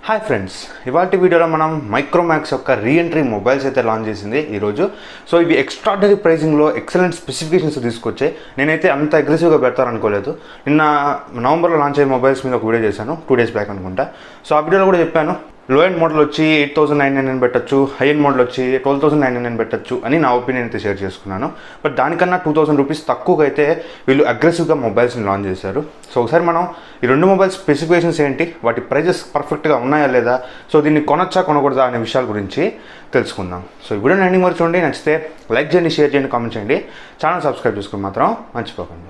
Hi friends, ఇవాళ వీడియోలో మనం మైక్రోమాక్స్ యొక్క రీఎంట్రీ మొబైల్స్ అయితే లాంచ్ చేసింది ఈరోజు. సో ఇవి ఎక్స్ట్రాడనరీ ప్రైజింగ్లో ఎక్సలెంట్ స్పెసిఫికేషన్స్ తీసుకొచ్చాయి. నేనైతే అంత అగ్రెసివ్గా పెడతారనుకోలేదు. నిన్న నవంబర్లో లాంచ్ అయ్యే మొబైల్స్ మీద ఒక వీడియో చేశాను, 2 days బ్యాక్ అనుకుంటా. సో ఆ వీడియోలో కూడా చెప్పాను, లో ఎండ్ మోడల్ వచ్చి 8,999 పెట్టచ్చు, హై ఎండ్ మోడల్ వచ్చి 12,999 పెట్టచ్చు అని నా ఒపీనియన్ అయితే షేర్ చేసుకున్నాను. బట్ దానికన్నా 2,000 రూపీస్ తక్కువగా అయితే వీళ్ళు అగ్రెసివ్గా మొబైల్స్ని లాంచ్ చేశారు. సో ఒకసారి మనం ఈ రెండు మొబైల్స్ స్పెసిఫికేషన్స్ ఏంటి, వాటి ప్రైజెస్ పర్ఫెక్ట్గా ఉన్నాయా లేదా, సో దీన్ని కొనొచ్చా కొనకూడదా అనే విషయాల గురించి తెలుసుకుందాం. సో ఈ వీడియో ఎండింగ్ వరకు చూడండి. నచ్చితే లైక్ చేయండి, షేర్ చేయండి, కామెంట్ చేయండి. ఛానల్ సబ్స్క్రైబ్ చేసుకుని మాత్రం మర్చిపోకండి.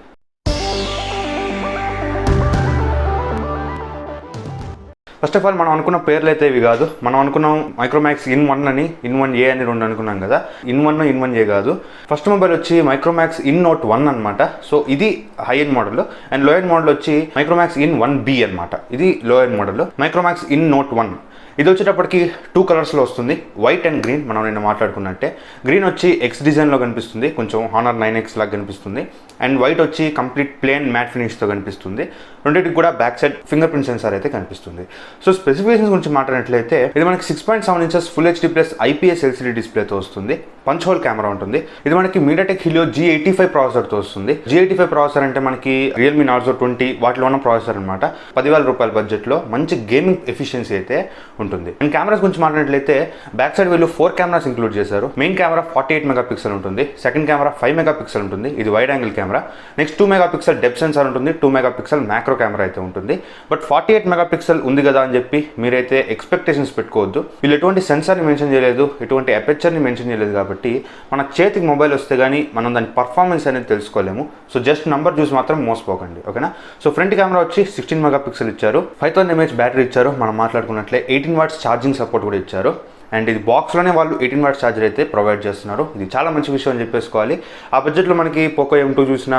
ఫస్ట్ ఆఫ్ ఆల్ మనం అనుకున్న పేర్లు అయితే ఇవి కాదు. మనం అనుకున్నాం మైక్రోమాక్స్ ఇన్-1 అని, ఇన్-1A అని రెండు అనుకున్నాం కదా. ఇన్-1 ఇన్-1A కాదు. ఫస్ట్ మొబైల్ వచ్చి మైక్రోమాక్స్ ఇన్-నోట్ 1 అనమాట. సో ఇది హై ఎండ్ మోడల్. అండ్ లో ఎండ్ మోడల్ వచ్చి మైక్రోమాక్స్ ఇన్-1B అనమాట. ఇది లో ఎండ్ మోడల్. మైక్రోమాక్స్ ఇన్-నోట్ 1 ఇది వచ్చేటప్పటికి 2 కలర్స్లో వస్తుంది, వైట్ అండ్ గ్రీన్. మనం నిన్న మాట్లాడుకున్నట్టే గ్రీన్ వచ్చి ఎక్స్ డిజైన్లో కనిపిస్తుంది, కొంచెం హానర్ 9X లాగా కనిపిస్తుంది. అండ్ వైట్ వచ్చి కంప్లీట్ ప్లేన్ మ్యాట్ ఫినిష్తో కనిపిస్తుంది. రెండింటికి కూడా back side finger print censor అయితే కనిపిస్తుంది. సో స్పెసిఫికేషన్స్ గురించి మాట్లాడినట్లయితే ఇది మనకి 6.7 inches full HD plus IPS LCD డిస్ప్లేతో వస్తుంది. పంచ్ హోల్ కెమెరా ఉంటుంది. ఇది మనకి మీడియాటెక్ హీలియో G85 ప్రాసెసర్తో వస్తుంది. G85 ప్రాసెసర్ అంటే మనకి రియల్మీ నార్జో 20 వాటిలో ఉన్న ప్రాసెసర్ అనమాట. 10,000 రూపాయల బడ్జెట్లో మంచి గేమింగ్ ఎఫిషియన్సీ అయితే ఉంటుంది. అండ్ కెమెరాస్ గురించి మాట్లాడినట్లయితే బ్యాక్ సైడ్ వీళ్ళు 4 కెమెరాస్ ఇంక్లూడ్ చేశారు. మెయిన్ కెమెరా 48 మెగాపిక్సెల్ ఉంటుంది. సెకండ్ కెమెరా 5 మెగాపిక్సెల్ ఉంటుంది, ఇది wide angle camera. Next 2 megapixel depth censor ఉంటుంది, 2 మెగాపిక్సెల్ మ్యాక్రో కెమెరా అయితే ఉంటుంది. బట్ 48 మెగాపిక్సెల్ ఉంది కదా అని చెప్పి మీరైతే ఎక్స్పెక్టేషన్స్ పెట్టుకోవద్దు. వీళ్ళు ఎటువంటి సెన్సార్ని మెన్షన్ చేయలేదు, ఎటువంటి అపెచర్ని మెన్షన్ చేయలేదు. కాబట్టి మన చేతికి మొబైల్ వస్తే కానీ మనం దాని పర్ఫార్మెన్స్ అనేది తెలుసుకోలేము. సో జస్ట్ నంబర్ చూసి మాత్రం మోసపోకండి, ఓకేనా. సో ఫ్రంట్ కెమెరా వచ్చి 16 మెగాపిక్సెల్ ఇచ్చారు, 5000 mAh బ్యాటరీ ఇచ్చారు. మనం మాట్లాడుకున్నట్లే 18 watts ఛార్జింగ్ సపోర్ట్ కూడా ఇచ్చారు. అండ్ ఇది బాక్స్లోనే వాళ్ళు 18 watts ఛార్జర్ అయితే ప్రొవైడ్ చేస్తున్నారు. ఇది చాలా మంచి విషయం అని చెప్పేసుకోవాలి. ఆ బడ్జెట్లో మనకి పోకో M2 చూసినా,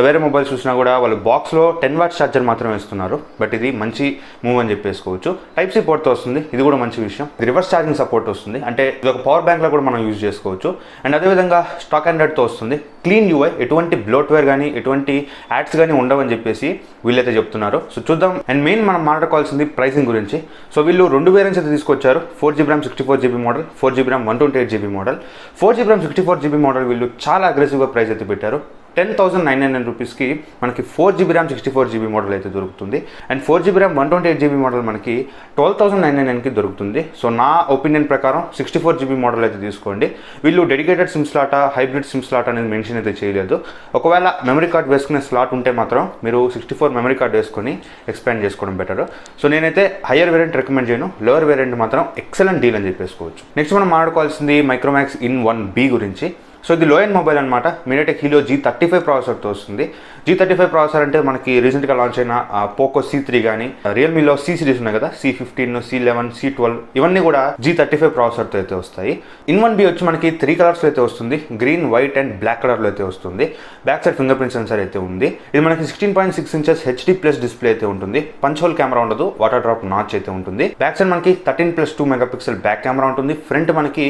వేరే మొబైల్స్ చూసినా కూడా వాళ్ళు బాక్స్లో 10 watts ఛార్జర్ మాత్రమే ఇస్తున్నారు. బట్ ఇది మంచి మూవ్ అని చెప్పేసుకోవచ్చు. Type-C పోర్ట్తో వస్తుంది, ఇది కూడా మంచి విషయం. ఇది రివర్స్ ఛార్జింగ్ సపోర్ట్ వస్తుంది, అంటే ఇది ఒక పవర్ బ్యాంక్లో కూడా మనం యూజ్ చేసుకోవచ్చు. అండ్ అదేవిధంగా స్టాక్ ఆండ్రాయిడ్తో వస్తుంది. క్లీన్ UI, ఎటువంటి బ్లోట్వేర్ కానీ ఎటువంటి యాడ్స్ కానీ ఉండవని చెప్పేసి వీళ్ళైతే చెప్తున్నారు. సో చూద్దాం. అండ్ మెయిన్ మనం మాట్లాడుకోవాల్సింది ప్రైసింగ్ గురించి. సో వీళ్ళు 2 వేరియంట్స్ అయితే తీసుకొచ్చారు. 4GB RAM 64GB model, 4GB RAM 128GB model. 4GB RAM 64GB model వీళ్ళు చాలా అగ్రెసివ్గా ప్రైస్ అయితే పెట్టారు. 10,999 రూపీస్కి మనకి 4GB RAM 64GB మోడల్ అయితే దొరుకుతుంది. And 4GB RAM 128GB model మనకి 12,999కి దొరుకుతుంది. సో నా ఒపీనియన్ ప్రకారం 64GB మోడల్ అయితే తీసుకోండి. వీళ్ళు డెడికేటెడ్ సిమ్ స్లాటా, హైబ్రిడ్ సిమ్ స్లాట్ అనేది మెన్షన్ అయితే చేయలేదు. ఒకవేళ మెమరీ కార్డ్ వేసుకునే స్లాట్ ఉంటే మాత్రం మీరు 64 మెమరీ కార్డ్ వేసుకొని ఎక్స్పాండ్ చేసుకోవడం బెటర్. సో నేనైతే హయ్యర్ వేరియంట్ రికమెండ్ చేయను, లోవర్ వేరియంట్ మాత్రం ఎక్సలెంట్ డీల్ అని చెప్పేసుకోవచ్చు. నెక్స్ట్ మనం మాట్లాడుకోవాల్సింది మైక్రోమాక్స్ ఇన్-1B గురించి. సో ఇది లో ఎండ్ మొబైల్ అనమాట. మీడియాటెక్ హీలియో G35 ప్రాసెసర్తో వస్తుంది. G35 ప్రాసెసర్ అంటే మనకి రీసెంట్గా లాంచ్ అయిన పోకో C3 కానీ, రియల్మీలో C సిరీస్ ఉన్నాయి కదా, C15, C11, C12 ఇవన్నీ కూడా G35 ప్రాసెసర్తో అయితే వస్తాయి. ఇన్-1B వచ్చి మనకి 3 కలర్స్లో అయితే వస్తుంది, గ్రీన్, వైట్ అండ్ బ్లాక్ కలర్లో అయితే వస్తుంది. Back side finger print censor అయితే ఉంది. ఇది మనకి 16.6 inches HD+ డిస్ప్లే అయితే ఉంటుంది. పంచ్ హోల్ కెమెరా ఉండదు, వాటర్ డ్రాప్ నాచ్ అయితే ఉంటుంది. బ్యాక్ సైడ్ మనకి 13+2 మెగాపిక్సెల్ బ్యాక్ కెమెరా ఉంటుంది. ఫ్రంట్ మనకి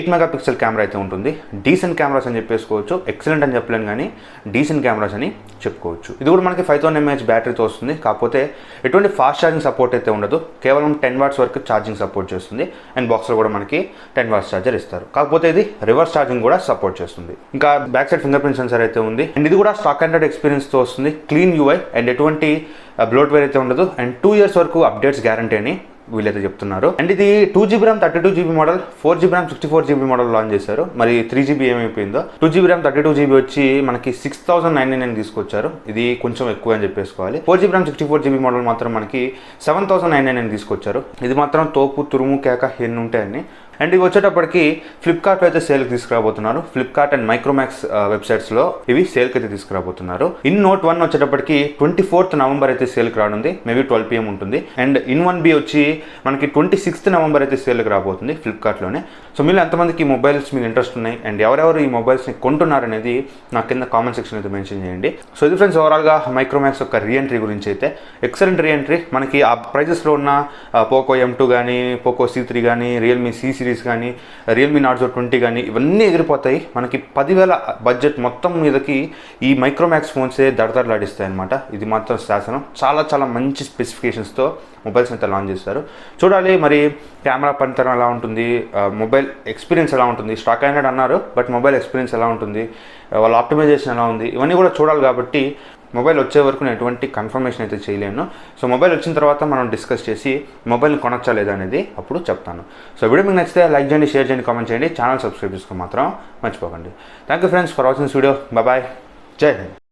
8 మెగాపిక్సెల్ కెమెరా అయితే ఉంటుంది. డీసెంట్ కెమెరాస్ అని చెప్పేసుకోవచ్చు. ఎక్సలెంట్ అని చెప్పలేను కానీ డీసెంట్ కెమెరాస్ అని చెప్పుకోవచ్చు. ఇది కూడా మనకి 5000 mAh బ్యాటరీతో వస్తుంది. కాకపోతే ఎటువంటి ఫాస్ట్ ఛార్జింగ్ సపోర్ట్ అయితే ఉండదు, కేవలం 10 watts వరకు ఛార్జింగ్ సపోర్ట్ చేస్తుంది. అండ్ బాక్స్లో కూడా మనకి 10 watts ఛార్జర్ ఇస్తారు. కాకపోతే ఇది రివర్స్ ఛార్జింగ్ కూడా సపోర్ట్ చేస్తుంది. ఇంకా back side finger print censor అయితే ఉంది. అండ్ ఇది కూడా స్టాక్ ఆండ్రాయిడ్ ఎక్స్పీరియన్స్తో వస్తుంది. క్లీన్ UI అండ్ ఎటువంటి బ్లోట్వేర్ అయితే ఉండదు. అండ్ 2 years వరకు అప్డేట్స్ గ్యారంటీ అని వీళ్ళైతే చెప్తున్నారు. అండ్ ఇది 2GB RAM 32GB model, 4GB RAM 64GB model launch చేశారు. మరి 3GB ఏమైపోయిందో. 2GB RAM 32GB వచ్చి మనకి 6,999 తీసుకొచ్చారు. ఇది కొంచెం ఎక్కువ అని చెప్పేసుకోవాలి. 4GB RAM 64GB మోడల్ మాత్రం మనకి 7,999 తీసుకొచ్చారు. ఇది మాత్రం తోపు, తురుము, కేక ఎన్ని ఉంటాయని. అండ్ ఇవి వచ్చేటప్పటికి ఫ్లిప్కార్ట్లో అయితే సేల్కి తీసుకురాబోతున్నారు. ఫ్లిప్కార్ట్ అండ్ మైక్రోమాక్స్ వెబ్సైట్స్లో ఇవి సేల్కి అయితే తీసుకురాబోతున్నారు. ఇన్-నోట్ 1 వచ్చేటప్పటికి 24th నవంబర్ అయితే సేల్కి రానుంది, మేబీ 12 PM ఉంటుంది. అండ్ ఇన్-1B వచ్చి మనకి 26th నవంబర్ అయితే సేల్కి రాబోతుంది ఫ్లిప్కార్ట్లోనే. సో మీరు ఎంతమందికి ఈ మొబైల్స్ మీద ఇంట్రెస్ట్ ఉన్నాయి అండ్ ఎవరెవరు ఈ మొబైల్స్ని కొంటున్నారు అనేది నా కింద కామెంట్ సెక్షన్ అయితే మెన్షన్ చేయండి. సో ఇది ఫ్రెండ్స్ ఓవరాల్గా మైక్రోమాక్స్ యొక్క రీఎంట్రీ గురించి అయితే ఎక్సలెంట్ రీఎంట్రీ. మనకి ఆ ప్రైజెస్లో ఉన్న పోకో M2 కానీ, పోకో C3 కానీ, రియల్మీ C సిరీస్ కానీ రియల్మీ నార్జో 20 కానీ ఇవన్నీ ఎగిరిపోతాయి. మనకి 10,000 బడ్జెట్ మొత్తం మీదకి ఈ మైక్రోమాక్స్ ఫోన్సే దడదడలాడిస్తాయి అనమాట. ఇది మాత్రం శాసనం. చాలా చాలా మంచి స్పెసిఫికేషన్స్తో మొబైల్స్ అయితే లాంచ్ చేస్తారు. చూడాలి మరి కెమెరా పనితనం ఎలా ఉంటుంది, మొబైల్ ఎక్స్పీరియన్స్ ఎలా ఉంటుంది. స్టాక్ అయినట్టు అన్నారు, బట్ మొబైల్ ఎక్స్పీరియన్స్ ఎలా ఉంటుంది, వాళ్ళ ఆప్టిమైజేషన్ ఎలా ఉంది, ఇవన్నీ కూడా చూడాలి. కాబట్టి మొబైల్ వచ్చే వరకు నేను ఎటువంటి కన్ఫర్మేషన్ అయితే చేయలేను. సో మొబైల్ వచ్చిన తర్వాత మనం డిస్కస్ చేసి మొబైల్ని కొనొచ్చా లేదా అనేది అప్పుడు చెప్తాను. సో వీడియో మీకు నచ్చితే లైక్ చేయండి, షేర్ చేయండి, కామెంట్ చేయండి, ఛానల్ సబ్స్క్రైబ్ చేసుకో మాత్రం మర్చిపోకండి. Thank you friends for watching this video. Bye, Jai Hind.